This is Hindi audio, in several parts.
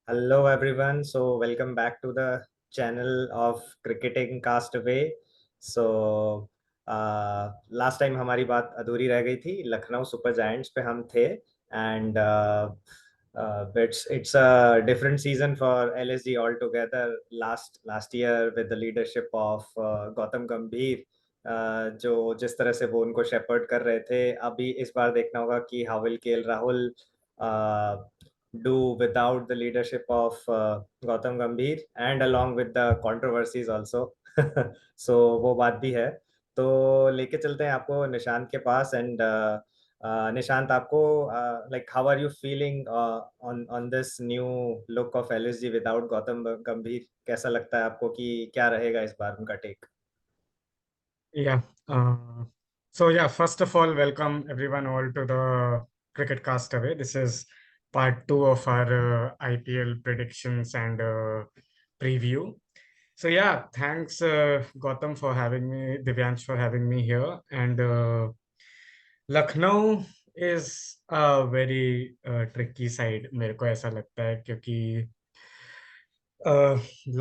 Hello everyone. So welcome back to the channel of Cricketing Castaway. So last time हमारी बात अधूरी रह गई थी, लखनऊ सुपर जायंट्स पे हम थे and it's a different season for LSG altogether. Last year with the leadership of Gautam गंभीर, जो जिस तरह से वो उनको शेपर्ड कर रहे थे, अभी इस बार देखना होगा कि how will KL Rahul do without the leadership of Gautam Gambhir and along with the controversies also. So वो बात भी है, तो लेके चलते हैं आपको निशांत के पास एंड निशांत, आपको like how are you feeling on this new look of LSG without Gautam Gambhir? कैसा लगता है आपको कि क्या रहेगा इस बार उनका take? Yeah. So first of all, welcome everyone all to the Cricket Castaway. This is part two of our IPL predictions and preview. So yeah, thanks Gautam for having me, Divyansh for having me here. And Lucknow is a very tricky side, मेरे को ऐसा लगता है क्योंकि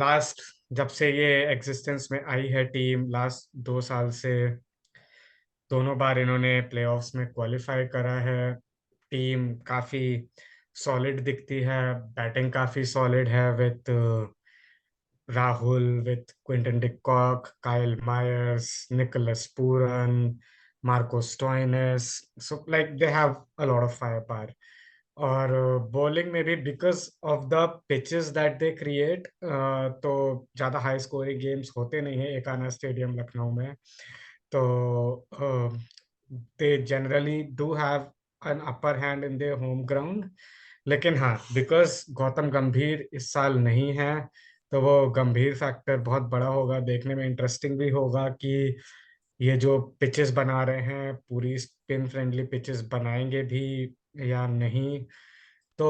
लास्ट जब से ये एग्जिस्टेंस में आई है टीम लास्ट 2 साल से दोनों बार इन्होंने प्लेऑफ्स में क्वालिफाई करा है। टीम काफी सॉलिड दिखती है, बैटिंग काफी सॉलिड है with Rahul, with Quinton de Kock, Kyle Mayers, Nicholas Pooran, Marco Stoinis. So like they have a lot of fire power. और बॉलिंग में भी because of the pitches that they create, तो ज्यादा हाई स्कोरिंग गेम्स होते नहीं है एकाना स्टेडियम लखनऊ में। तो they generally do have an upper hand in their home ground. लेकिन हाँ, बिकॉज गौतम गंभीर इस साल नहीं है, तो वो गंभीर फैक्टर बहुत बड़ा होगा। देखने में इंटरेस्टिंग भी होगा कि ये जो पिचेस बना रहे हैं पूरी स्पिन फ्रेंडली पिचेस बनाएंगे भी या नहीं। तो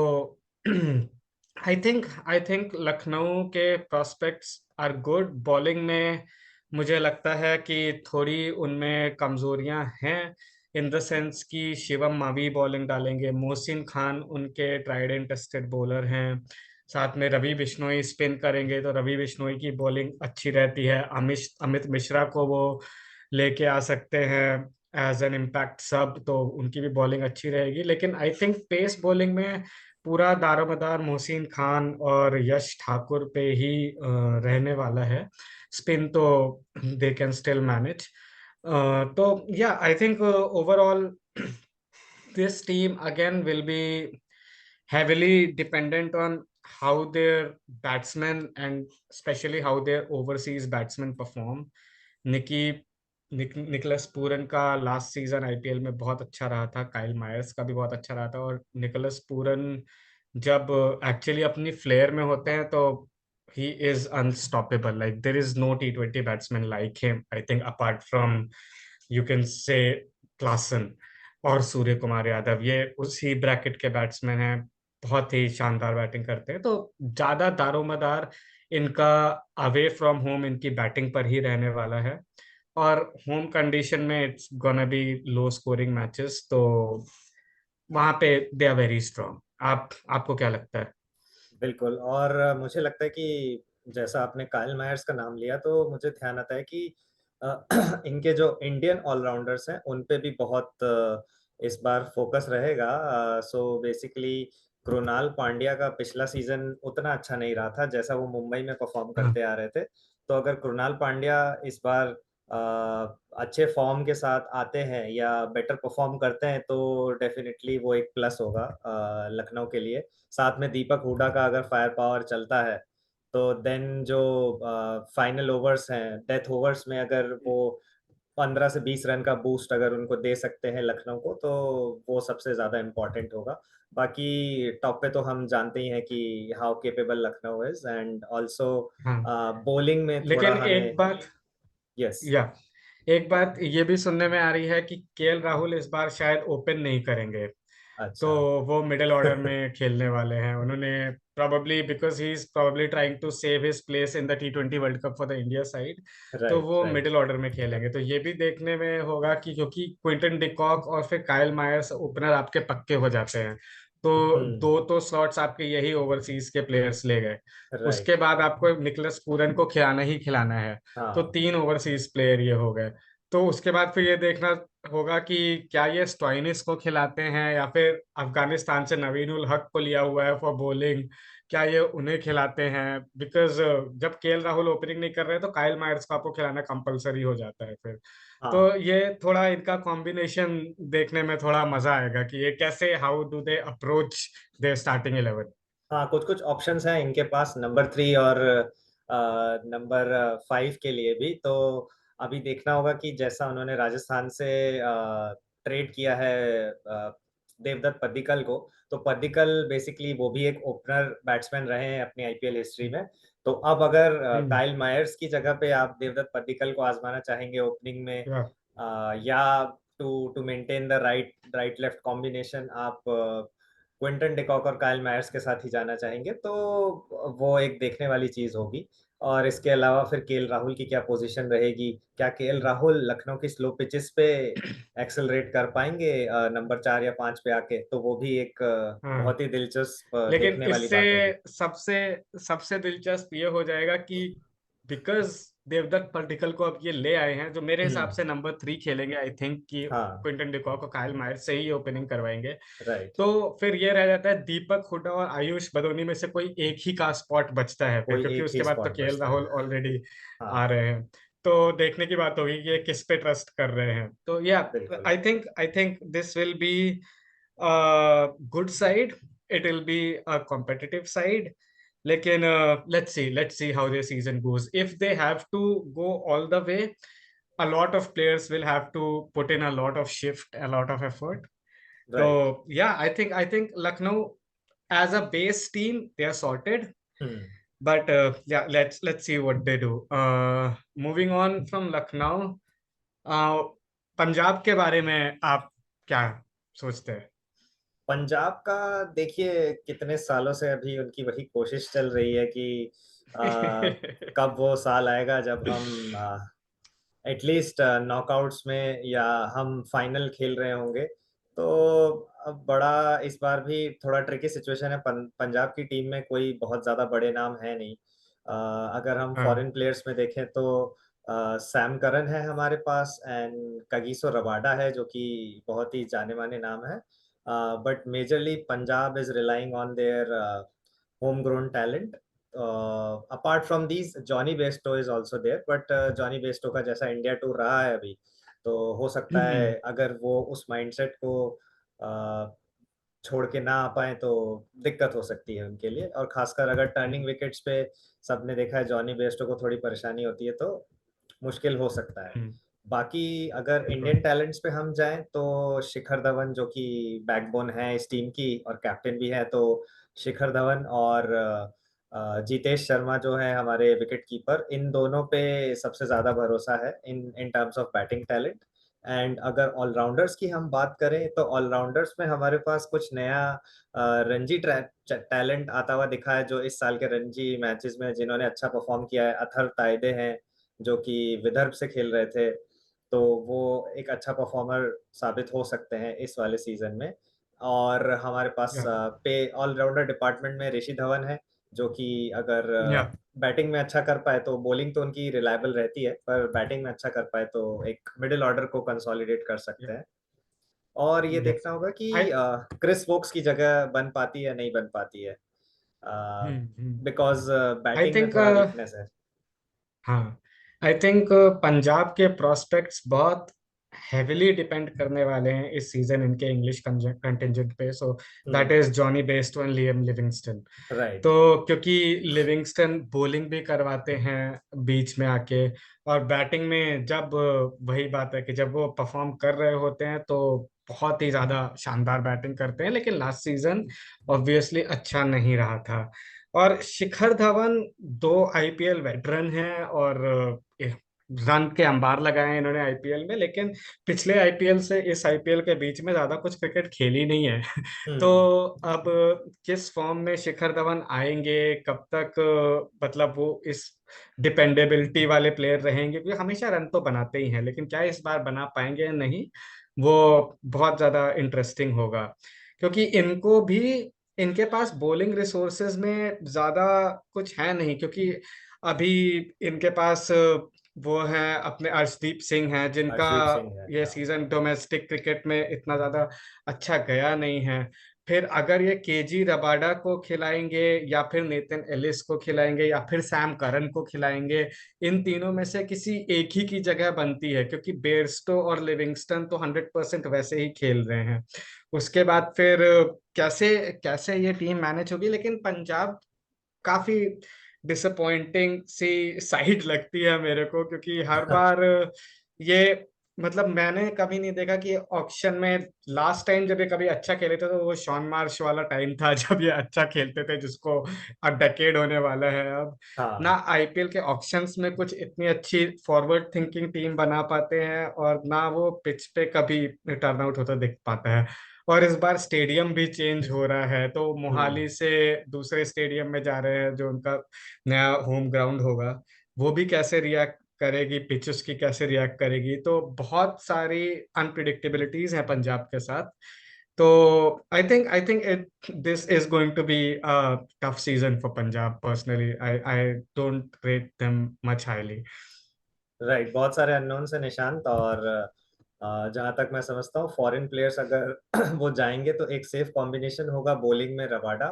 आई थिंक लखनऊ के प्रोस्पेक्ट्स आर गुड। बॉलिंग में मुझे लगता है कि थोड़ी उनमें कमजोरियां हैं, इन द सेंस कि शिवम मावी बॉलिंग डालेंगे, मोहसिन खान उनके ट्राइड एंड टेस्टेड बॉलर हैं, साथ में रवि बिश्नोई स्पिन करेंगे तो रवि बिश्नोई की बॉलिंग अच्छी रहती है। अमित मिश्रा को वो लेके आ सकते हैं एज एन इम्पैक्ट सब, तो उनकी भी बॉलिंग अच्छी रहेगी। लेकिन आई थिंक पेस बॉलिंग में पूरा दारोमदार मोहसिन खान और यश ठाकुर पे ही रहने वाला है। स्पिन तो दे कैन स्टिल मैनेज। तो या I think overall this team again will be heavily dependent on how their batsmen and especially how their overseas batsmen perform. Nicholas Pooran का लास्ट सीजन आईपीएल में बहुत अच्छा रहा था, काइल मायर्स का भी बहुत अच्छा रहा था। और निकलस पूरन जब एक्चुअली अपनी फ्लेयर में होते हैं तो he is unstoppable. Like there is no T20 batsman like him, I think, apart from you can say Klaasen और सूर्य कुमार यादव। ये उसी ब्रैकेट के बैट्समैन हैं, बहुत ही शानदार बैटिंग करते हैं। तो ज्यादा दारोमदार इनका अवे फ्रॉम होम इनकी बैटिंग पर ही रहने वाला है। और होम कंडीशन में it's gonna be low scoring matches, तो वहां पे दे आर वेरी स्ट्रांग। आपको क्या लगता है? बिल्कुल। और मुझे लगता है कि जैसा आपने काइल मायर्स का नाम लिया तो मुझे ध्यान आता है कि इनके जो इंडियन ऑलराउंडर्स हैं उन पे भी बहुत इस बार फोकस रहेगा। सो बेसिकली कृणाल पांड्या का पिछला सीजन उतना अच्छा नहीं रहा था जैसा वो मुंबई में परफॉर्म हाँ। करते आ रहे थे। तो अगर कृणाल पांड्या इस बार अच्छे फॉर्म के साथ आते हैं या बेटर परफॉर्म करते हैं तो डेफिनेटली वो एक प्लस होगा लखनऊ के लिए। साथ में दीपक हुडा का अगर फायर पावर चलता है तो देन जो फाइनल ओवर्स हैं, डेथ ओवर्स में अगर वो 15 से 20 रन का बूस्ट अगर उनको दे सकते हैं लखनऊ को तो वो सबसे ज्यादा इम्पोर्टेंट होगा। बाकी टॉप पे तो हम जानते ही हैं कि how capable Lucknow is and also हाँ। बॉलिंग में थोड़ा लेकिन हमें। यस। या एक बात ये भी सुनने में आ रही है कि केएल राहुल इस बार शायद ओपन नहीं करेंगे, तो अच्छा। वो मिडिल ऑर्डर में खेलने वाले हैं। उन्होंने probably because he is probably trying to save his place in the T20 world cup for the India side, तो राइट वो राइट। मिडिल ऑर्डर में खेलेंगे। तो ये भी देखने में होगा कि क्योंकि क्विंटन डिकॉक और फिर काइल मायर्स ओपनर आपके पक्के हो जाते हैं, तो हम्म। 2 तो स्लॉट्स आपके यही ओवरसीज के प्लेयर्स ले गए। उसके राइट। बाद आपको निकलस पूरन को खिलाना ही खिलाना है, तो हाँ। 3 ओवरसीज प्लेयर ये हो गए। तो उसके बाद फिर ये देखना होगा कि क्या ये स्टोइनिस को खिलाते हैं या फिर अफगानिस्तान से नवीन उल हक को लिया हुआ है फॉर बॉलिंग, क्या ये उन्हें खिलाते हैं? बिकॉज जब केएल राहुल ओपनिंग नहीं कर रहे तो काइल मायर्स को आपको खिलाना कंपलसरी हो जाता है फिर। तो हाँ। ये थोड़ा इनका कॉम्बिनेशन देखने में थोड़ा मजा आएगा कि ये कैसे, how do they approach there starting 11। हाँ, कुछ कुछ ऑप्शंस हैं इनके पास नंबर 3 और नंबर 5 के लिए भी। तो अभी देखना होगा कि जैसा उन्होंने राजस्थान से ट्रेड किया है देवदत्त पद्दिकल को। तो पद्दिकल बेसिकली वो भी एक ओपनर बैट्समैन रहे हैं अपनी आईपीएल हिस्ट्री में। तो अब अगर हम्म। काइल मायर्स की जगह पे आप देवदत्त पद्दिकल को आजमाना चाहेंगे ओपनिंग में, yeah yeah to to maintain the right right left combination, आप क्विंटन डिकॉक और काइल मायर्स के साथ ही जाना चाहेंगे, तो वो एक देखने वाली चीज होगी। और इसके अलावा फिर केएल राहुल की क्या पोजीशन रहेगी, क्या केएल राहुल लखनऊ की स्लो पिचेस पे एक्सेलरेट कर पाएंगे नंबर 4 या 5 पे आके, तो वो भी एक हाँ, बहुत ही दिलचस्प लेकिन देखने वाली इससे बात होगी। सबसे सबसे दिलचस्प ये हो जाएगा कि बिकॉज देवदत्त पडिक्कल को अब ये ले आए हैं, जो मेरे हिसाब हम्म। से नंबर 3 खेलेंगे, आई थिंक कि हाँ। क्विंटन डिकॉक और काइल मायर से ही ओपनिंग करवाएंगे। राइट। तो फिर ये रह जाता है दीपक हुडा और आयुष बदोनी में से कोई एक ही का स्पॉट बचता है फिर, कोई क्योंकि एक ही उसके बाद तो स्पॉट केएल बचता है। राहुल ऑलरेडी आ हाँ। रहे हैं। तो देखने की बात होगी कि ये किस पे ट्रस्ट कर रहे हैं। तो या बिल्कुल। I think this will be good side, it will be a competitive side. लेकिन let's see how their season goes. If they have to go all the way, a lot of players will have to put in a lot of shift, a lot of effort. So right. yeah, I think Lucknow as a base team they are sorted. Hmm. But yeah, let's see what they do. Moving on from Lucknow, uh, Punjab के बारे में आप क्या सोचते हैं? पंजाब का देखिए, कितने सालों से अभी उनकी वही कोशिश चल रही है कि कब वो साल आएगा जब हम एटलीस्ट नॉकआउट्स में या हम फाइनल खेल रहे होंगे। तो अब बड़ा इस बार भी थोड़ा ट्रिकी सिचुएशन है। पंजाब की टीम में कोई बहुत ज़्यादा बड़े नाम है नहीं। अगर हम हाँ। फॉरेन प्लेयर्स में देखें तो सैम करन है हमारे पास, एंड कगिसो रबाडा है जो कि बहुत ही जाने माने नाम है। But majorly Punjab is relying on their home grown talent. Apart from these Jonny Bairstow is also there, but Jonny Bairstow का जैसा इंडिया टूर रहा है अभी, तो हो सकता है हम्म। अगर वो उस माइंडसेट को छोड़ के ना आ पाए तो दिक्कत हो सकती है उनके लिए। और खासकर अगर टर्निंग विकेट्स पे सबने देखा है जॉनी बेस्टो को थोड़ी परेशानी होती है, तो मुश्किल हो सकता है। बाकी अगर बिल्कुल। इंडियन टैलेंट्स पे हम जाएं तो शिखर धवन जो कि बैकबोन है इस टीम की और कैप्टन भी है, तो शिखर धवन और जीतेश शर्मा जो है हमारे विकेट कीपर, इन दोनों पे सबसे ज्यादा भरोसा है in in terms of batting talent. And अगर ऑलराउंडर्स की हम बात करें तो ऑलराउंडर्स में हमारे पास कुछ नया रणजी टैलेंट आता हुआ दिखा है, जो इस साल के रणजी मैचेस में जिन्होंने अच्छा परफॉर्म किया है। अथर ताइदे हैं जो कि विदर्भ से खेल रहे थे, तो वो एक अच्छा परफॉर्मर साबित हो सकते हैं इस वाले सीजन में। और हमारे पास या पे ऑलराउंडर डिपार्टमेंट में ऋषि धवन है, जो कि अगर या बैटिंग में अच्छा कर पाए तो बॉलिंग तो उनकी रिलायबल रहती है, पर बैटिंग में अच्छा कर पाए तो एक मिडिल ऑर्डर को कंसोलिडेट कर सकते हैं। और ये या देखना होगा कि आई क्रिस वोक्स की जगह बन पाती है या नहीं बन पाती है, बिकॉज आई बैटिंग में थिंक थोड़ा वीकनेस है। हाँ, आई थिंक पंजाब के प्रोस्पेक्ट्स बहुत हेविली डिपेंड करने वाले हैं इस सीजन इनके इंग्लिश कंटिंजेंट पे। So that hmm. Is Jonny Bairstow and Liam Livingstone. Right. तो क्योंकि लिविंगस्टन बॉलिंग भी करवाते हैं बीच में आके, और बैटिंग में जब वही बात है कि जब वो परफॉर्म कर रहे होते हैं तो बहुत ही ज्यादा शानदार बैटिंग करते हैं, लेकिन लास्ट सीजन ऑब्वियसली अच्छा नहीं रहा था। और शिखर धवन 2 आईपीएल वेटरन हैं और रन के अंबार लगाए हैं इन्होंने आईपीएल में, लेकिन पिछले आईपीएल से इस आईपीएल के बीच में ज्यादा कुछ क्रिकेट खेली नहीं है। तो हम्म। अब किस फॉर्म में शिखर धवन आएंगे, कब तक मतलब वो इस डिपेंडेबिलिटी वाले प्लेयर रहेंगे, क्योंकि हमेशा रन तो बनाते ही हैं, लेकिन क्या इस बार बना पाएंगे या नहीं, वो बहुत ज्यादा इंटरेस्टिंग होगा। क्योंकि इनको भी, इनके पास बॉलिंग रिसोर्सेज में ज्यादा कुछ है नहीं, क्योंकि अभी इनके पास वो हैं अपने अर्शदीप सिंह हैं, जिनका अर्शदीप सिंह है, ये हाँ। सीजन डोमेस्टिक क्रिकेट में इतना ज्यादा अच्छा गया नहीं है। फिर अगर ये केजी रबाडा को खिलाएंगे, या फिर नेथन एलिस को खिलाएंगे, या फिर सैम करन को खिलाएंगे, इन तीनों में से किसी एक ही की जगह बनती है, क्योंकि बेयरस्टो और लिविंगस्टन तो 100% वैसे ही खेल रहे हैं। उसके बाद फिर कैसे कैसे ये टीम मैनेज होगी, लेकिन पंजाब काफी डिसअपॉइंटिंग सी साइड लगती है मेरे को, क्योंकि हर बार ये, मतलब मैंने कभी नहीं देखा कि ऑक्शन में लास्ट टाइम जब ये कभी अच्छा खेले थे तो वो शॉन मार्श वाला टाइम था जब ये अच्छा खेलते थे, जिसको अब डेकेड होने वाला है अब। ना हाँ। आईपीएल के ऑक्शंस में कुछ इतनी अच्छी फॉरवर्ड थिंकिंग टीम बना पाते हैं, और ना वो पिच पे कभी टर्न आउट होता दिख पाता है। और इस बार स्टेडियम भी चेंज हो रहा है, तो मोहाली हम्म। से दूसरे स्टेडियम में जा रहे हैं जो उनका नया होम ग्राउंड होगा। वो भी कैसे रिएक्ट करेगी, पिच उसकी कैसे रिएक्ट करेगी, तो बहुत सारी अनप्रिडिक्टेबिलिटीज हैं पंजाब के साथ। तो I think it this is going to be a tough season for Punjab. Personally I I don't rate them much highly. Right, बहुत सारे अननोन से निशांत, और जहां तक मैं समझता हूँ फॉरेन प्लेयर्स अगर वो जाएंगे तो एक सेफ कॉम्बिनेशन होगा बॉलिंग में रबाडा,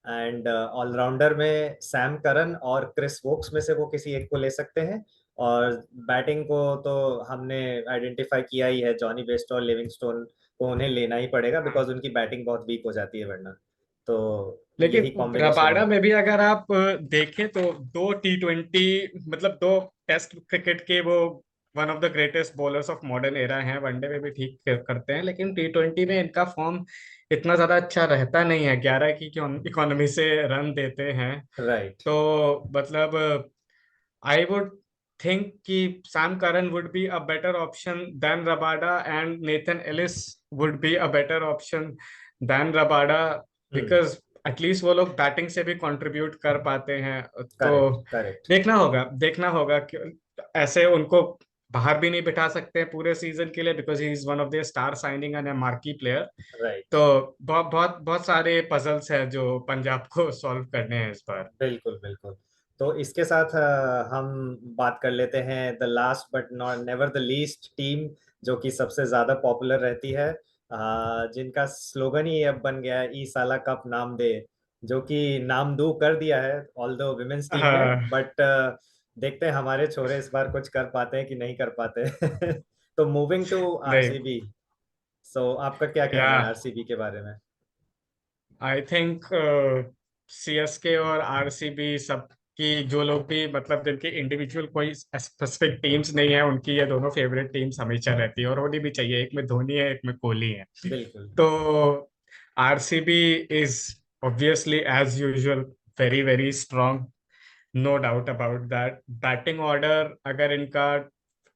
एंड ऑलराउंडर में सैम करन और क्रिस वोक्स में से वो किसी एक को ले सकते हैं। और बैटिंग को तो हमने आइडेंटिफाई किया ही है, जॉनी बेस्टो और लिविंगस्टोन को उन्हें लेना ही पड़ेगा, बिकॉज उनकी बैटिंग बहुत वीक हो जाती है वरना। तो यही लेकिन कॉम्बिनेशन रबाडा है। में भी अगर आप देखें तो दो T20, मतलब दो टेस्ट क्रिकेट के वो one of the greatest bowlers of modern era हैं। वनडे में भी ठीक करते हैं, लेकिन T20 में इनका फॉर्म इतना ज्यादा अच्छा रहता नहीं है। 11 की इकोनॉमी से रन देते हैं। राइट। तो मतलब आई वुड थिंक कि Sam Curran would be a better option than Rabada, and Nathan Ellis would be a better option than Rabada, hmm. Because at least वो लोग बैटिंग से भी कंट्रीब्यूट कर पाते हैं। तो करेक्ट, करेक्ट। देखना होगा कि ऐसे उनको बाहर भी नहीं बिठा सकते हैं पूरे सीजन के लिए, because he is one of the star signing and A marquee player. Right. तो बहुत बहुत बहुत सारे पजल्स हैं जो पंजाब को सॉल्व करने हैं इस बार। बिल्कुल, बिल्कुल। तो इसके साथ हम बात कर लेते हैं the last but not never the least team, जो कि सबसे ज्यादा पॉपुलर रहती है, जिनका स्लोगन ही अब बन गया है, ई साला कप नाम दे, जो कि नाम दो कर दिया है ऑल दो विमेन्स टीम ने, हाँ, बट देखते हैं हमारे छोरे इस बार कुछ कर पाते हैं कि नहीं कर पाते। तो मूविंग टू नहीं, आरसीबी। सो आपका क्या या कहना है आरसीबी के बारे में? आई थिंक सीएसके और आरसीबी सब की, जो लोग भी, मतलब जिनकी इंडिविजुअल कोई स्पेसिफिक टीम्स नहीं है, उनकी ये दोनों फेवरेट टीम्स हमेशा रहती है, और होनी भी चाहिए। एक में धोनी है, एक में कोहली है। बिल्कुल। तो RCB is obviously as usual very very strong, no doubt about that. Batting order अगर इनका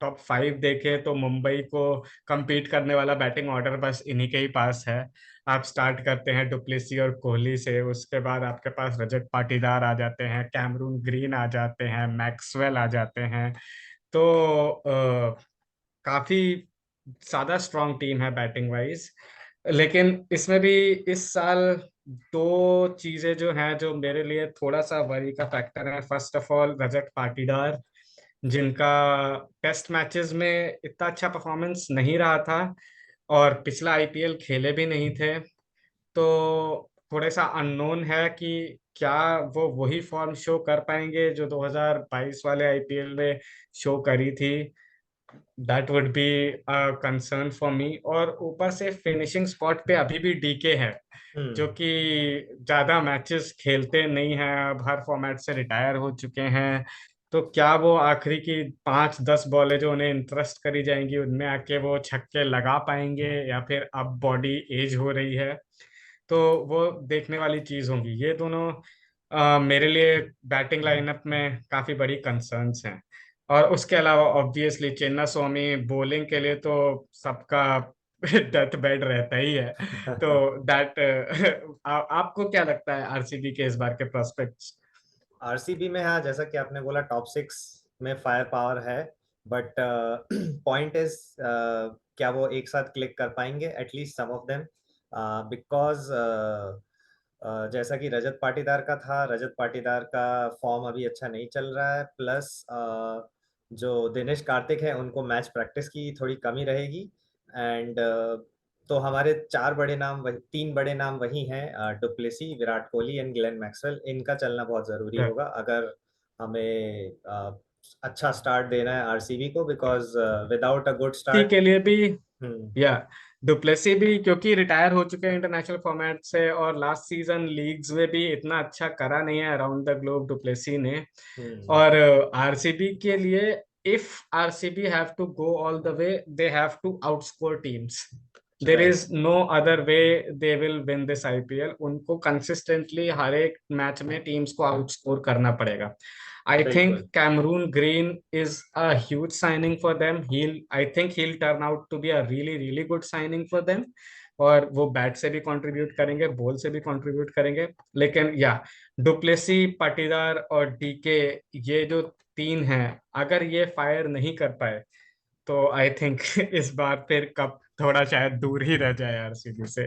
टॉप 5 देखे तो मुंबई को compete करने वाला बैटिंग ऑर्डर बस इन्हीं के ही पास है। आप स्टार्ट करते हैं डुप्लेसी और कोहली से, उसके बाद आपके पास रजत पाटीदार आ जाते हैं, कैमरून ग्रीन आ जाते हैं, मैक्सवेल आ जाते हैं। तो काफी ज्यादा स्ट्रांग टीम है बैटिंग वाइज। लेकिन इसमें भी इस साल दो चीजें जो हैं जो मेरे लिए थोड़ा सा वरी का फैक्टर है। First of all Rajat Patidar, जिनका टेस्ट मैचेस में इतना अच्छा परफॉर्मेंस नहीं रहा था, और पिछला आईपीएल खेले भी नहीं थे। तो थोड़ा सा अननोन है कि क्या वो वही फॉर्म शो कर पाएंगे जो 2022 वाले आईपीएल में शो करी थी। That would be a concern for me. और ऊपर से फिनिशिंग स्पॉट पे अभी भी डीके है, जो हम्म। कि ज्यादा मैचेस खेलते नहीं हैं, अब हर फॉर्मेट से रिटायर हो चुके हैं। तो क्या वो आखिरी की 5-10 बॉलें जो उन्हें इंटरेस्ट करी जाएंगी उनमें आके वो छक्के लगा पाएंगे, या फिर अब बॉडी एज हो रही है। तो वो देखने वाली चीज होंगी। ये दोनों मेरे लिए बैटिंग लाइनअप में काफी बड़ी कंसर्न्स हैं। और उसके अलावा ऑब्वियसली चेन्ना स्वामी बॉलिंग के लिए तो सबका डेथ बेड रहता ही है। तो दैट आपको क्या लगता है आरसीबी के इस बार के प्रोस्पेक्ट्स? आरसीबी में, हाँ, जैसा कि आपने बोला टॉप 6 में फायर पावर है, बट पॉइंट इज क्या वो एक साथ क्लिक कर पाएंगे, at least some of them. Because जैसा कि रजत पाटीदार का था, रजत पाटीदार का फॉर्म अभी अच्छा नहीं चल रहा है, प्लस जो दिनेश कार्तिक है उनको मैच प्रैक्टिस की थोड़ी कमी रहेगी। एंड तो हमारे चार बड़े नाम वही, तीन बड़े नाम वही हैं, du Plessis, Virat Kohli and Glenn Maxwell. इनका चलना बहुत जरूरी या होगा अगर हमें अच्छा स्टार्ट देना है आरसीबी को, because without a good see start. के लिए भी, हम्म। या डुप्लेसी भी क्योंकि रिटायर हो चुके हैं इंटरनेशनल फॉर्मेट से, और लास्ट सीजन लीग्स में भी इतना अच्छा करा नहीं है अराउंड द ग्लोब डुप्लेसी ने। हम्म। और आरसीबी के लिए, if RCB have to go all the way, they have to outscore teams. There right. Is no other way they will win this IPL. उनको कंसिस्टेंटली हर एक मैच में टीम्स को आउटस्कोर करना पड़ेगा। I think बिल्कुल। Cameron Green is a huge signing for them. I think he'll turn out to be a really, really good signing for them. और वो बैट से भी कंट्रीब्यूट करेंगे, बॉल से भी कंट्रीब्यूट करेंगे। लेकिन या डुप्लेसी, पाटीदार और डीके, ये जो तीन हैं, अगर ये फायर नहीं कर पाए तो आई थिंक इस बार फिर कप थोड़ा शायद दूर ही रह जाए आरसीबी से।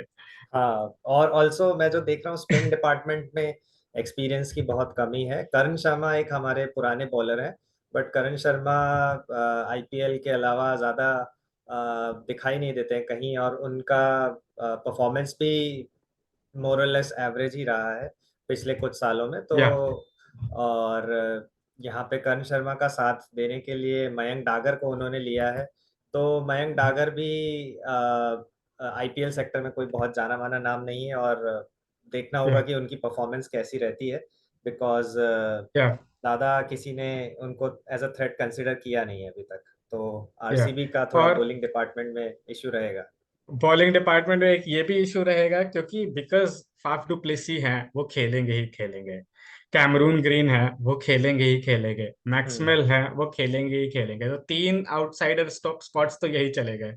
हाँ, और ऑल्सो मैं जो देख रहा हूँ स्पिन डिपार्टमेंट में एक्सपीरियंस की बहुत कमी है। करण शर्मा एक हमारे पुराने बॉलर हैं, बट करण शर्मा आईपीएल के अलावा ज़्यादा दिखाई नहीं देते हैं कहीं, और उनका परफॉर्मेंस भी मोरलेस एवरेज ही रहा है पिछले कुछ सालों में। तो या और यहाँ पे कर्ण शर्मा का साथ देने के लिए मयंक डागर को उन्होंने लिया है। तो मयंक डागर भी आईपीएल सेक्टर में कोई बहुत जाना माना नाम नहीं है, और देखना होगा या कि उनकी परफॉर्मेंस कैसी रहती है, बिकॉज या ज्यादा किसी ने उनको एज अ थ्रेट कंसिडर किया नहीं है अभी तक। तो या आरसीबी का थोड़ा और बॉलिंग डिपार्टमेंट में इश्यू रहेगा। बॉलिंग डिपार्टमेंट में एक ये भी इशू रहेगा, क्योंकि बिकॉज फाफ डू प्लेसी हैं, वो खेलेंगे ही खेलेंगे। कैमरून ग्रीन है, वो खेलेंगे ही खेलेंगे। हम्म। मैक्सवेल है, वो खेलेंगे ही खेलेंगे। तो तीन आउटसाइडर स्टॉप स्पॉट्स तो यही चले गए।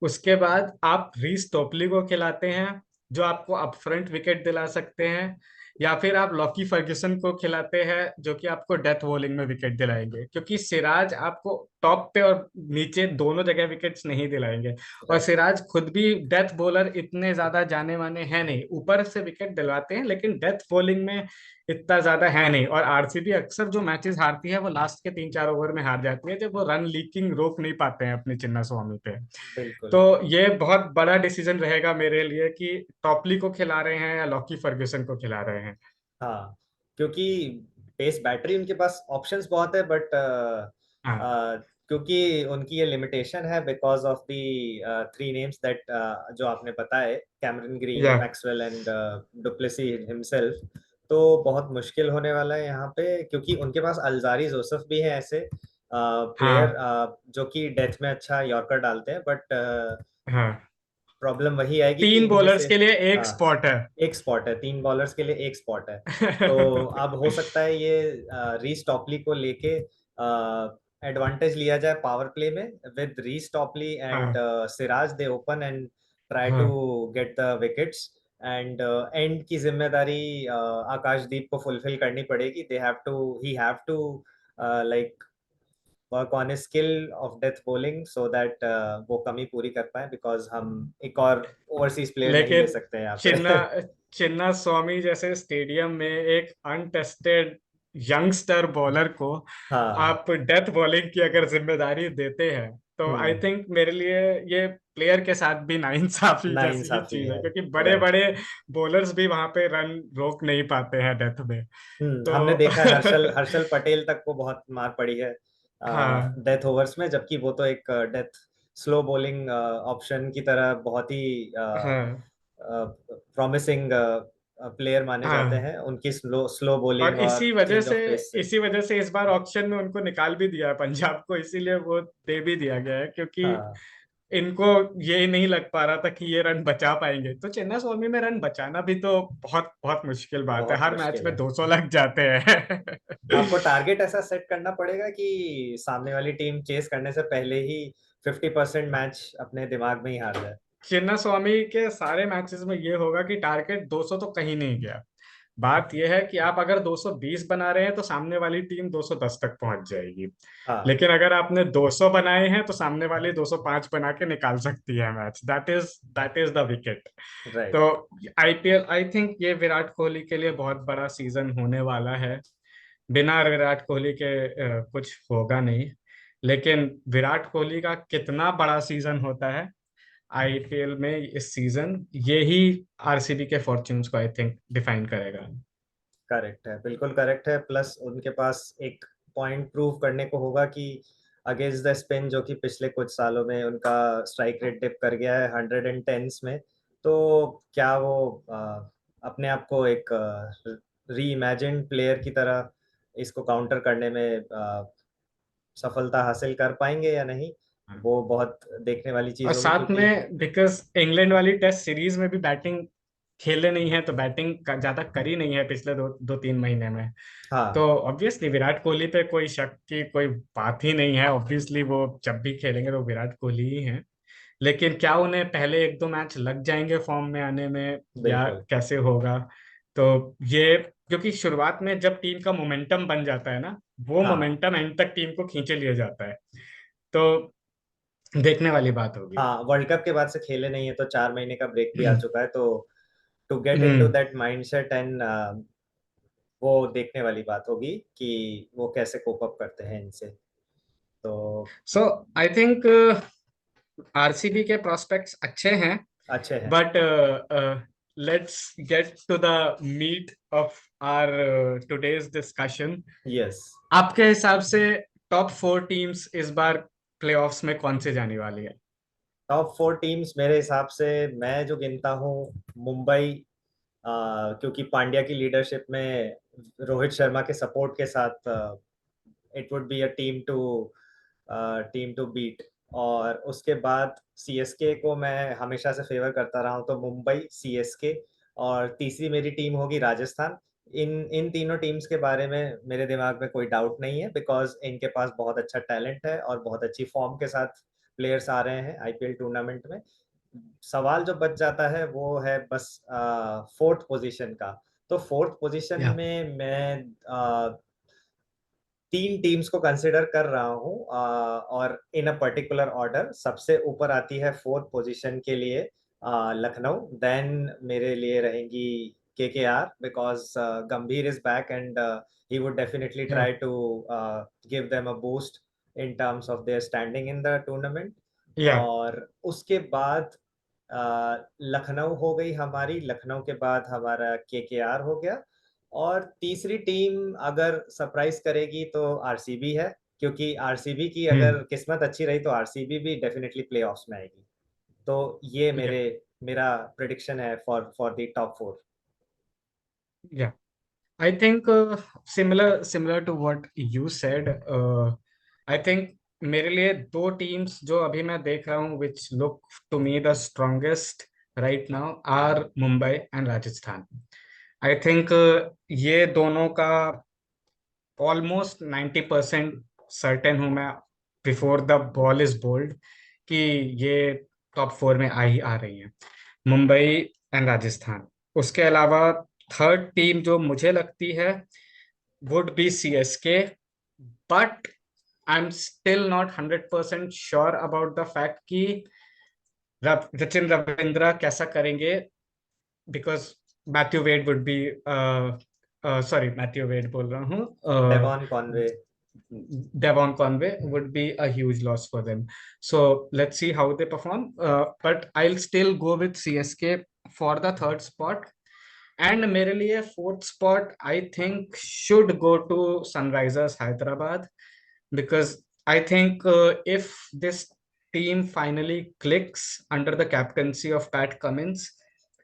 उसके बाद आप रीस टोपली को खिलाते हैं, जो आपको अपफ्रंट विकेट दिला सकते हैं, या फिर आप लॉकी फर्ग्यूसन को खिलाते हैं, जो कि आपको डेथ बॉलिंग में विकेट दिलाएंगे, क्योंकि सिराज आपको टॉप पे और नीचे दोनों जगह विकेट्स नहीं दिलाएंगे। और राइट। सिराज खुद भी डेथ बॉलर इतने ज्यादा जाने माने हैं नहीं, ऊपर से विकेट दिलवाते हैं लेकिन डेथ बॉलिंग में इतना ज्यादा है नहीं। और आरसीबी अक्सर जो मैचेस हारती है वो लास्ट के 3-4 ओवर में हार जाती है, जब वो रन लीकिंग रोक नहीं पाते हैं अपने चिन्ना स्वामी पे। बिल्कुल। तो ये बहुत बड़ा डिसीजन रहेगा मेरे लिए कि टॉपली को खिला रहे हैं या लॉकी फर्ग्यूसन को खिला रहे हैं। हाँ, क्योंकि पेस बैटरी उनके पास ऑप्शंस बहुत है, बट हाँ क्योंकि उनकी ये लिमिटेशन है because of the three names that जो आपने बताए, कैमरन ग्रीन, या मैक्सवेल एंड डुप्लेसी हिमसेल्फ। तो बहुत मुश्किल होने वाला है यहाँ पे, क्योंकि उनके पास अल्जारी जोसेफ भी है ऐसे प्लेयर हाँ जो कि डेथ में अच्छा यॉर्कर डालते हैं, बट हाँ, प्रॉब्लम वही आएगी कि तीन इनमें बॉलर्स से, के लिए एक हाँ, स्पॉट है। एक स्पॉट है, तीन बॉलर्स के लिए एक स्पॉट है। तो अब हो सकता है ये रीस टॉपली को लेके एडवांटेज लिया जाए पावर प्ले में, विद रीस टॉपली एंड हाँ Siraj they open and try to हाँ get the wickets. And and की जिम्मेदारी आकाशदीप को फुलफिल करनी पड़ेगी। They have to he have to like work on skill of death bowling, so that वो कमी पूरी कर पाए, बिकॉज हम एक और ओवरसीज प्लेयर नहीं ले लेकिन सकते हैं यहाँ चिन्ना पे। चिन्ना स्वामी जैसे स्टेडियम में एक अनटेस्टेड यंगस्टर बॉलर को हाँ। आप डेथ बॉलिंग की अगर जिम्मेदारी देते हैं, तो आई हम्म। थिंक मेरे लिए ये प्लेयर के साथ भी नाइंसाफी जैसी ही नाइंसाफी चीज है, है। क्योंकि बड़े राइट। बड़े बॉलर्स भी वहां पे रन रोक नहीं पाते हैं डेथ में। हमने तो देखा है हर्षल हर्षल पटेल तक को बहुत मार पड़ी है हाँ डेथ ओवर्स में, जबकि वो तो एक डेथ स्लो बॉलिंग ऑप्शन की तरह बहुत ही हाँ प्रॉमिसिंग प्लेयर माने जाते हाँ। हैं, उनकी स्लो स्लो और बॉलिंग और चेंज ऑफ पेस से। इसी वजह से इस बार ऑक्शन में उनको निकाल भी दिया है पंजाब को, इसीलिए वो दे भी दिया गया है, क्योंकि हाँ, इनको ये नहीं लग पा रहा था कि ये रन बचा पाएंगे। तो चेन्नई स्वामी में रन बचाना भी तो बहुत बहुत मुश्किल बात है, बहुत हर मैच मुश्किल में है। 200 लग जाते हैं। आपको टारगेट ऐसा सेट करना पड़ेगा कि सामने वाली टीम चेस करने से पहले ही 50% मैच अपने दिमाग में ही हार जाए। चिन्ना स्वामी के सारे मैचेस में ये होगा कि टारगेट 200 तो कहीं नहीं गया। बात यह है कि आप अगर 220 बना रहे हैं तो सामने वाली टीम 210 तक पहुंच जाएगी। हाँ। लेकिन अगर आपने 200 बनाए हैं तो सामने वाली 205 बना के निकाल सकती है match. That is the wicket. Right. तो आईपीएल, आई थिंक ये विराट कोहली के लिए बहुत बड़ा सीजन होने वाला है। बिना विराट कोहली के कुछ होगा नहीं। लेकिन विराट कोहली का कितना बड़ा सीजन होता है आईपीएल में इस सीजन, ये ही आरसीबी के फॉर्च्यून्स को आई थिंक डिफाइन करेगा। करेक्ट है, बिल्कुल करेक्ट है। प्लस उनके पास एक पॉइंट प्रूव करने को होगा कि अगेंस्ट द स्पिन, जो कि पिछले कुछ सालों में उनका स्ट्राइक रेट डिप कर गया है 110s में, तो क्या वो अपने आप को एक री इमेजिन्ड प्लेयर की तरह इसको काउंटर करने में सफलता हासिल कर पाएंगे या नहीं, वो बहुत देखने वाली और चीज होगी, साथ क्योंकि में बिकॉज इंग्लैंड वाली टेस्ट सीरीज में भी बैटिंग खेले नहीं है, तो बैटिंग ज्यादा करी नहीं है पिछले दो दो तीन महीने में। तो हाँ। ऑब्वियसली विराट कोहली पे कोई शक की कोई बात ही नहीं है। ऑब्वियसली वो जब भी खेलेंगे तो विराट कोहली ही हैं। लेकिन क्या उन्हें पहले एक दो मैच लग जाएंगे फॉर्म में आने में, या बिल्कुल। कैसे होगा? तो ये, क्योंकि शुरुआत में जब टीम का मोमेंटम बन जाता है ना, वो हाँ। मोमेंटम एंड तक टीम को खींचे लिया जाता है। तो देखने वाली बात होगी। हाँ, वर्ल्ड कप के बाद से खेले नहीं है, तो 4 महीने का ब्रेक भी आ चुका है, तो to get into hmm. That mindset and वो देखने वाली बात होगी कि वो कैसे कोप अप करते हैं इनसे। तो सो आई थिंक आरसीबी के प्रोस्पेक्ट्स अच्छे हैं। अच्छे हैं। But let's get to the meat of our today's discussion. Yes. आपके हिसाब से टॉप 4 टीम्स इस बार प्लेऑफ्स में कौन से जाने वाली है? टॉप 4 टीम्स मेरे हिसाब से, मैं जो गिनता हूँ, मुंबई, क्योंकि पांड्या की लीडरशिप में, रोहित शर्मा के सपोर्ट के साथ, it would be a team to beat. और उसके बाद सीएसके को मैं हमेशा से फेवर करता रहा हूँ, तो मुंबई, सीएसके, और तीसरी मेरी टीम होगी राजस्थान। इन इन तीनों टीम्स के बारे में मेरे दिमाग में कोई डाउट नहीं है, बिकॉज इनके पास बहुत अच्छा टैलेंट है और बहुत अच्छी फॉर्म के साथ प्लेयर्स आ रहे हैं आईपीएल टूर्नामेंट में। सवाल जो बच जाता है वो है बस फोर्थ पोजीशन का। तो फोर्थ पोजीशन या। में मैं 3 टीम्स को कंसिडर कर रहा हूँ, और इन अ पर्टिकुलर ऑर्डर। सबसे ऊपर आती है फोर्थ पोजीशन के लिए लखनऊ। देन मेरे लिए रहेंगी KKR, because Gambhir is back and he would definitely yeah. Try to give them a boost in terms of their standing in the tournament. Yeah. और उसके बाद लखनऊ हो गई हमारी, लखनऊ के बाद हमारा केकेआर हो गया। और तीसरी टीम अगर सरप्राइज करेगी तो आरसीबी है, क्योंकि आरसीबी की हम्म। अगर किस्मत अच्छी रही तो आरसीबी भी डेफिनेटली प्लेऑफ्स में आएगी। तो ये या। मेरा प्रिडिक्शन है for for the top 4। Yeah. I think similar similar to what you said. I think मेरे लिए 2 टीम्स जो अभी मैं देख रहा हूँ which look to me the strongest right now are Mumbai and Rajasthan. I think ये दोनों का ऑलमोस्ट 90% सर्टेन हूं मैं, before the ball is bowled, कि ये टॉप 4 में आ ही आ रही हैं, मुंबई एंड राजस्थान। उसके अलावा थर्ड टीम जो मुझे लगती है would be CSK. But I am still not 100% sure about the fact कि सचिन रविंद्रा कैसा करेंगे, because Matthew Wade would be, sorry Matthew Wade बोल रहा हूँ, Devon Conway. Devon Conway would be a huge loss for them. So let's see how they perform. But I'll still go with CSK for the third spot. And मेरे लिए fourth spot I think should go to Sunrisers Hyderabad, because I think if this team finally clicks under the captaincy of Pat Cummins,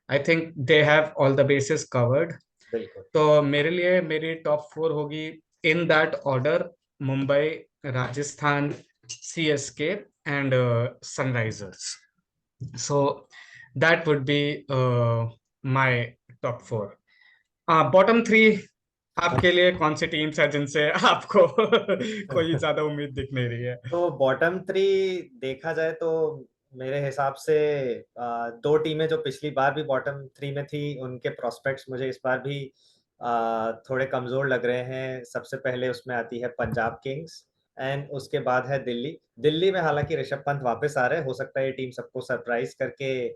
I think they have all the bases covered. बिल्कुल। तो मेरे लिए मेरी टॉप 4 होगी in that order: Mumbai, Rajasthan, CSK and Sunrisers. So that would be my top 4। Bottom 3 आपके लिए कौन सी टीम्स है जिनसे आपको कोई ज्यादा उम्मीद दिख नहीं रही है? तो बॉटम 3 देखा जाए तो मेरे हिसाब से 2 टीमें जो पिछली बार भी बॉटम 3 में थी, उनके प्रोस्पेक्ट्स मुझे इस बार भी थोड़े कमजोर लग रहे हैं। सबसे पहले उसमें आती है पंजाब किंग्स एंड उसके बाद है दिल्ली। दिल्ली में हालांकि ऋषभ पंत वापस आ रहे हैं, हो सकता है ये टीम सबको सरप्राइज करके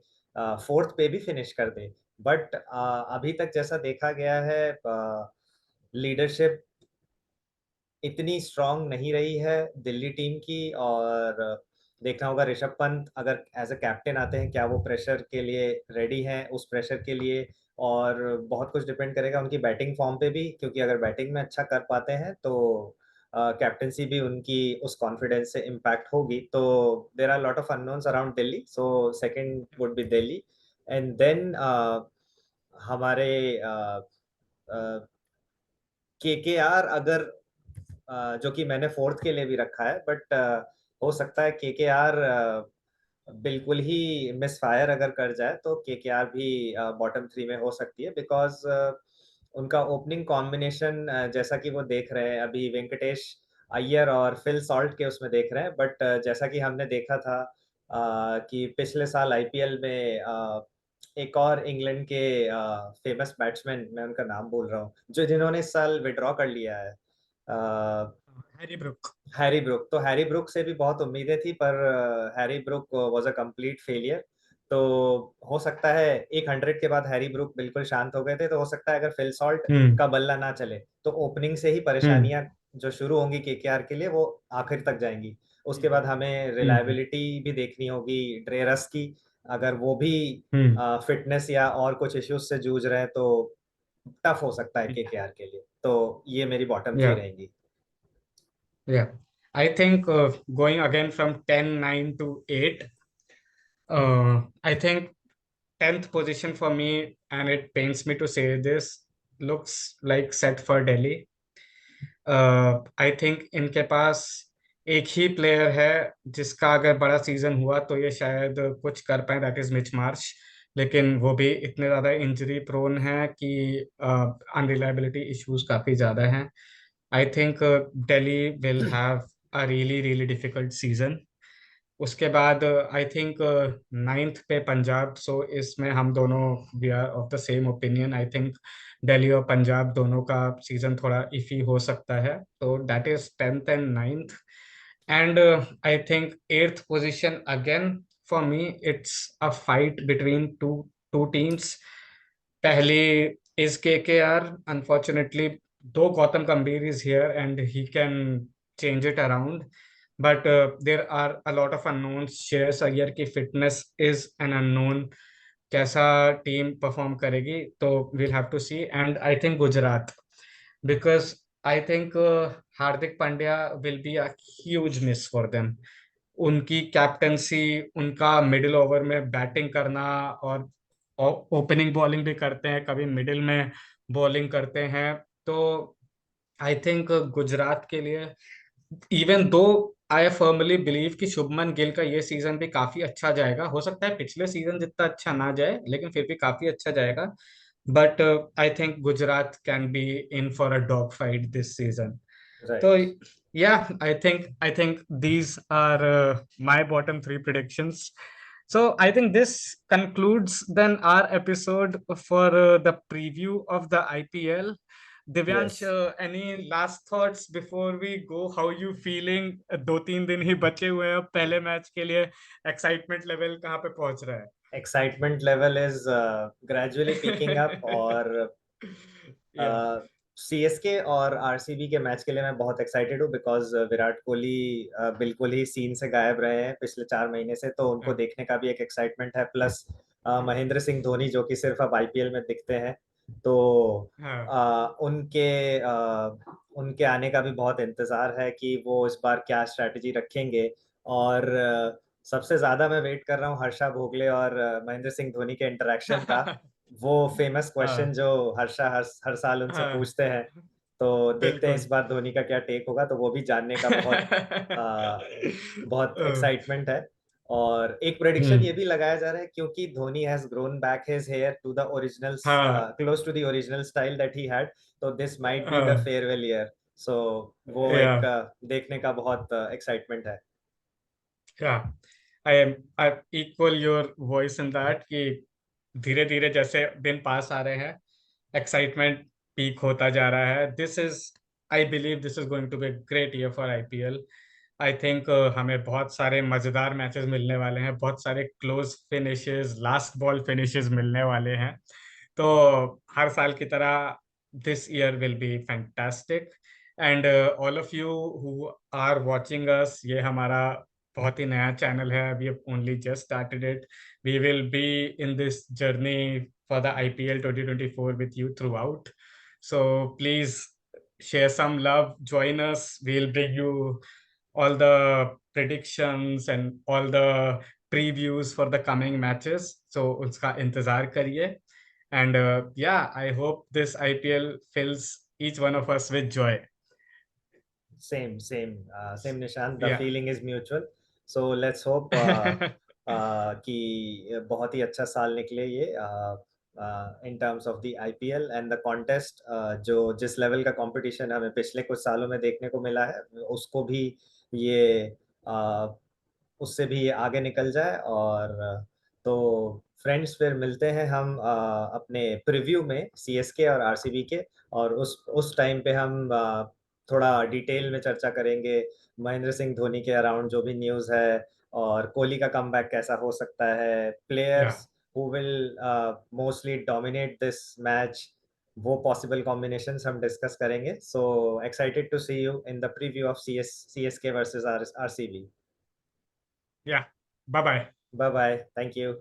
फोर्थ पे भी फिनिश कर दे। बट अभी तक जैसा देखा गया है, लीडरशिप इतनी स्ट्रांग नहीं रही है दिल्ली टीम की। और देखना होगा ऋषभ पंत अगर एज अ कैप्टन आते हैं, क्या वो प्रेशर के लिए रेडी हैं, उस प्रेशर के लिए। और बहुत कुछ डिपेंड करेगा उनकी बैटिंग फॉर्म पे भी, क्योंकि अगर बैटिंग में अच्छा कर पाते हैं तो कैप्टनसी भी उनकी उस कॉन्फिडेंस से इम्पैक्ट होगी। तो there are lot of unknowns around Delhi, so second would be Delhi. And then हमारे केकेआर, अगर जो कि मैंने फोर्थ के लिए भी रखा है, बट हो सकता है केकेआर बिल्कुल ही मिस फायर अगर कर जाए तो केकेआर भी बॉटम थ्री में हो सकती है। बिकॉज उनका ओपनिंग कॉम्बिनेशन जैसा कि वो देख रहे हैं अभी, वेंकटेश अय्यर और फिल सॉल्ट के उसमें देख रहे हैं। बट जैसा कि हमने देखा था कि पिछले साल आईपीएल में एक और इंग्लैंड के फेमस बैट्समैन, मैं उनका नाम बोल रहा हूँ, जो जिन्होंने इस साल विड्रॉ कर लिया है, हैरी ब्रुक। Harry Brook. तो हैरी ब्रुक से भी बहुत उम्मीदें थी, पर Harry Brook was a complete failure. तो हो सकता है, एक 100 के बाद हैरी ब्रुक बिल्कुल शांत हो गए थे, तो हो सकता है अगर फिल सॉल्ट हम्म। का बल्ला ना चले तो ओपनिंग से ही हम्म। परेशानियां जो शुरू होंगी केकेआर के लिए, वो आखिर तक जाएंगी। उसके बाद हमें हम्म। रिलायबिलिटी भी देखनी होगी ड्रेरस की। अगर वो भी हम्म। फिटनेस या और कुछ इश्यूज से जूझ रहे हैं तो टफ हो सकता है केकेआर के लिए। तो ये मेरी बॉटम थ्री या रहेंगी। Yeah, I think going again from 10, 9 to 8, I think 10th position for me, and it pains me to say this, looks like set for Delhi. I think इनके पास एक ही प्लेयर है जिसका अगर बड़ा सीजन हुआ तो ये शायद कुछ कर पाए, दैट इज मिच मार्श। लेकिन वो भी इतने ज्यादा इंजरी प्रोन है कि अनरिलायबिलिटी इश्यूज काफी ज्यादा हैं। आई think Delhi will have a really really difficult season. उसके बाद आई थिंक नाइन्थ पे पंजाब। सो इसमें हम दोनों we are of the same opinion. I think Delhi और पंजाब दोनों का सीजन थोड़ा इफी हो सकता है। तो that is 10th and 9th। And I think 8th position again for me it's a fight between two two teams. पहली is KKR. Unfortunately, though Gautam Gambhir is here and he can change it around, but there are a lot of unknowns. Shreyas Iyer की fitness is an unknown. कैसा टीम परफॉर्म करेगी तो we'll have to see. And I think Gujarat, because I think Hardik Pandya will be a huge miss for them. उनकी कैप्टनसी, उनका मिडिल ओवर में बैटिंग करना, और ओपनिंग बॉलिंग भी करते हैं, कभी मिडिल में बॉलिंग करते हैं। तो आई थिंक गुजरात के लिए, even though I firmly believe कि शुभमन गिल का ये सीजन भी काफी अच्छा जाएगा। हो सकता है पिछले सीजन जितना अच्छा ना जाए, लेकिन फिर भी काफी अच्छा जाएगा। But I think Gujarat can be in for a dog fight this season. So right. yeah, I think these are my bottom three predictions. So I think this concludes then our episode for the preview of the IPL. Yes. Divyansh, any last thoughts before we go? How you feeling? 2-3 दिन ही बचे हुए हैं अब पहले मैच के लिए। एक्साइटमेंट लेवल कहाँ पे पहुंच रहा excitement level is gradually picking up. है? और Yeah. सीएसके और आरसीबी के मैच के लिए मैं बहुत एक्साइटेड हूँ, बिकॉज विराट कोहली बिल्कुल ही सीन से गायब रहे हैं पिछले 4 महीने से, तो उनको हाँ। देखने का भी एक एक्साइटमेंट है। प्लस महेंद्र सिंह धोनी जो कि सिर्फ अब आईपीएल में दिखते हैं, तो हाँ। उनके आने का भी बहुत इंतजार है कि वो इस बार क्या स्ट्रैटेजी रखेंगे। और सबसे ज्यादा मैं वेट कर रहा हूँ हर्षा भोगले और महेंद्र सिंह धोनी के इंटरेक्शन का। वो फेमस क्वेश्चन हाँ। जो हर्षा हर साल उनसे हाँ। पूछते हैं, तो देखते हैं इस बिल्कुल। बार धोनी का क्या टेक होगा। तो वो भी जानने का आ, बहुत एक्साइटमेंट है। और एक प्रेडिक्शन हम्म। ये भी लगाया जा रहा है, क्योंकि Dhoni has grown back his hair to the original, हाँ। Close to the original style that he had, तो दिस माइट बी द हाँ। Farewell year. सो वो या एक देखने का बहुत एक्साइटमेंट है। Yeah I equal your voice in that कि धीरे धीरे जैसे दिन पास आ रहे हैं, एक्साइटमेंट पीक होता जा रहा है। This is I believe this is going to be great year for IPL. I think हमें बहुत सारे मजेदार मैचेस मिलने वाले हैं, बहुत सारे close finishes, last ball finishes मिलने वाले हैं। तो हर साल की तरह this year will be fantastic. And all of you who are watching us, ये हमारा बहुत ही नया चैनल है, we have only just started it. We will be in this journey for the IPL 2024 with you throughout. So please share some love, join us. We'll bring you all the predictions and all the previews for the coming matches. So uska intezar kariye. And yeah, I hope this IPL fills each one of us with joy. Same Nishant, the Yeah. feeling is mutual. So let's hope कि बहुत ही अच्छा साल निकले ये इन terms of the IPL and the contest. जो जिस लेवल का कंपटीशन हमें पिछले कुछ सालों में देखने को मिला है, उसको भी ये उससे भी ये आगे निकल जाए। और तो फ्रेंड्स, फिर मिलते हैं हम अपने प्रीव्यू में सीएसके और आरसीबी के। और उस टाइम पे हम थोड़ा डिटेल में चर्चा करेंगे महेंद्र सिंह धोनी के अराउंड जो भी न्यूज़ है, और कोहली का कमबैक कैसा हो सकता है, Yeah. Players who will mostly dominate this match, वो पॉसिबल कॉम्बिनेशंस हम डिस्कस करेंगे। So excited to see you in the preview of CSK versus RCB. Yeah. Bye bye. Bye bye, thank you.